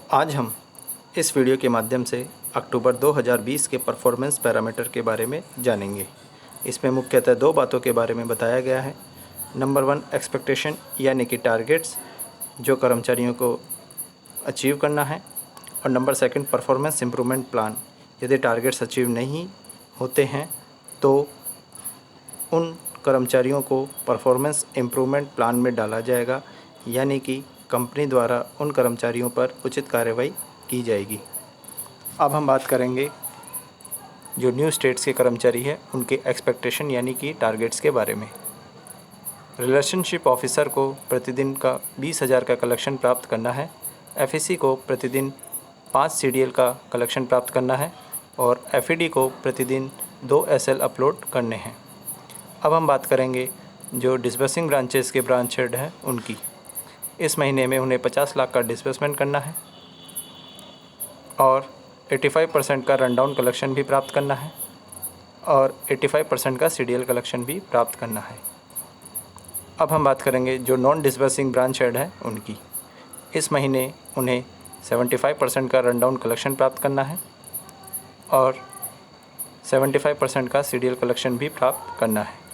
आज हम इस वीडियो के माध्यम से अक्टूबर 2020 के परफॉर्मेंस पैरामीटर के बारे में जानेंगे। इसमें मुख्यतः दो बातों के बारे में बताया गया है। नंबर 1 एक्सपेक्टेशन यानी कि टारगेट्स जो कर्मचारियों को अचीव करना है, और नंबर 2 परफॉर्मेंस इम्प्रूवमेंट प्लान। यदि टारगेट्स अचीव नहीं होते हैं तो उन कर्मचारियों को परफॉर्मेंस इम्प्रूवमेंट प्लान में डाला जाएगा, यानी कि कंपनी द्वारा उन कर्मचारियों पर उचित कार्रवाई की जाएगी। अब हम बात करेंगे जो न्यू स्टेट्स के कर्मचारी हैं उनके एक्सपेक्टेशन यानी कि टारगेट्स के बारे में। रिलेशनशिप ऑफिसर को प्रतिदिन का 20,000 का कलेक्शन प्राप्त करना है। एफईसी को प्रतिदिन 5 सीडीएल का कलेक्शन प्राप्त करना है और एफईडी को प्रतिदिन 2 एसएल अपलोड करने हैं। अब हम बात करेंगे जो डिस्बर्सिंग ब्रांचेस के ब्रांच हेड हैं उनकी। इस महीने में उन्हें 50 लाख का डिस्बर्समेंट करना है और 85% का रन डाउन कलेक्शन भी प्राप्त करना है और 85% का सीडीएल कलेक्शन भी प्राप्त करना है। अब हम बात करेंगे जो नॉन डिस्बर्सिंग ब्रांच हेड है उनकी। इस महीने उन्हें 75% का रन डाउन कलेक्शन प्राप्त करना है और 75% का सीडीएल कलेक्शन भी प्राप्त करना है।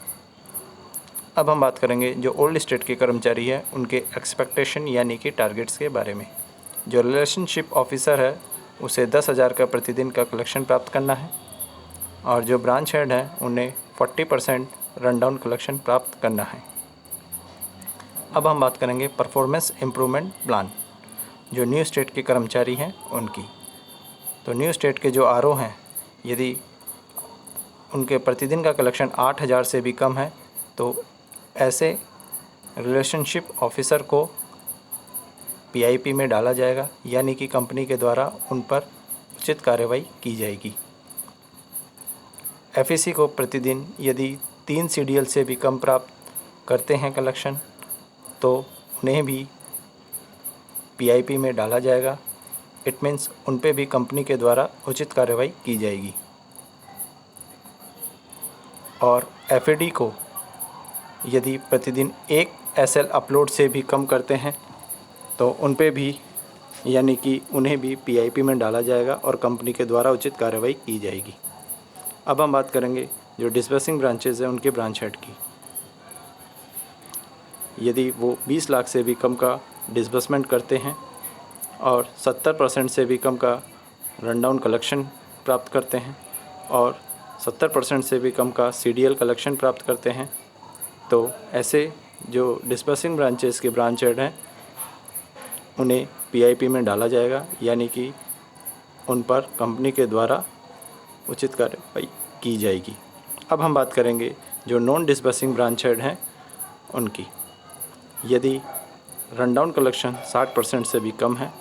अब हम बात करेंगे जो ओल्ड स्टेट के कर्मचारी हैं उनके एक्सपेक्टेशन यानी कि टारगेट्स के बारे में। जो रिलेशनशिप ऑफिसर है उसे 10,000 का प्रतिदिन का कलेक्शन प्राप्त करना है और जो ब्रांच हेड हैं उन्हें 40% रन डाउन कलेक्शन प्राप्त करना है। अब हम बात करेंगे परफॉर्मेंस इम्प्रूवमेंट प्लान जो न्यू स्टेट के कर्मचारी हैं उनकी। तो न्यू स्टेट के जो आरओ हैं, यदि उनके प्रतिदिन का कलेक्शन 8,000 से भी कम है तो ऐसे रिलेशनशिप ऑफिसर को पीआईपी में डाला जाएगा, यानी कि कंपनी के द्वारा उन पर उचित कार्रवाई की जाएगी। एफईसी को प्रतिदिन यदि 3 सीडीएल से भी कम प्राप्त करते हैं कलेक्शन तो उन्हें भी पीआईपी में डाला जाएगा। इट मीन्स उन पे भी कंपनी के द्वारा उचित कार्रवाई की जाएगी। और एफईडी को यदि प्रतिदिन 1 एसएल अपलोड से भी कम करते हैं तो उन पे भी, यानी कि उन्हें भी पीआईपी में डाला जाएगा और कंपनी के द्वारा उचित कार्रवाई की जाएगी। अब हम बात करेंगे जो डिस्बर्सिंग ब्रांचेज हैं उनके ब्रांच हेड की। यदि वो 20 लाख से भी कम का डिस्बर्समेंट करते हैं और 70% से भी कम का रन डाउन कलेक्शन प्राप्त करते हैं और 70% से भी कम का सीडीएल कलेक्शन प्राप्त करते हैं तो ऐसे जो डिस्बर्सिंग ब्रांचेस के ब्रांच हेड हैं उन्हें पीआईपी में डाला जाएगा, यानी कि उन पर कंपनी के द्वारा उचित कार्रवाई की जाएगी। अब हम बात करेंगे जो नॉन डिस्बर्सिंग ब्रांच हेड हैं उनकी। यदि रन डाउन कलेक्शन 60% से भी कम है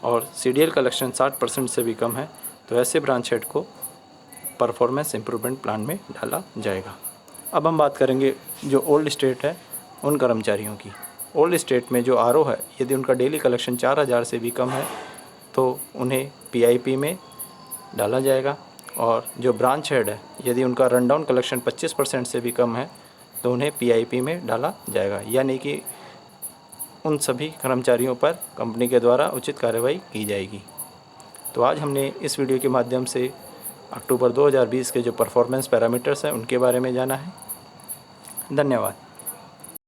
और सीडीएल कलेक्शन 60% से भी कम है तो ऐसे ब्रांच हेड को परफॉर्मेंस इम्प्रूवमेंट प्लान में डाला जाएगा। अब हम बात करेंगे जो ओल्ड स्टेट है उन कर्मचारियों की। ओल्ड स्टेट में जो आरओ है, यदि उनका डेली कलेक्शन 4,000 से भी कम है तो उन्हें पीआईपी में डाला जाएगा और जो ब्रांच हेड है, यदि उनका रन डाउन कलेक्शन 25% से भी कम है तो उन्हें पीआईपी में डाला जाएगा, यानी कि उन सभी कर्मचारियों पर कंपनी के द्वारा उचित कार्रवाई की जाएगी। तो आज हमने इस वीडियो के माध्यम से अक्टूबर 2020 के जो परफॉर्मेंस पैरामीटर्स हैं उनके बारे में जाना है। धन्यवाद।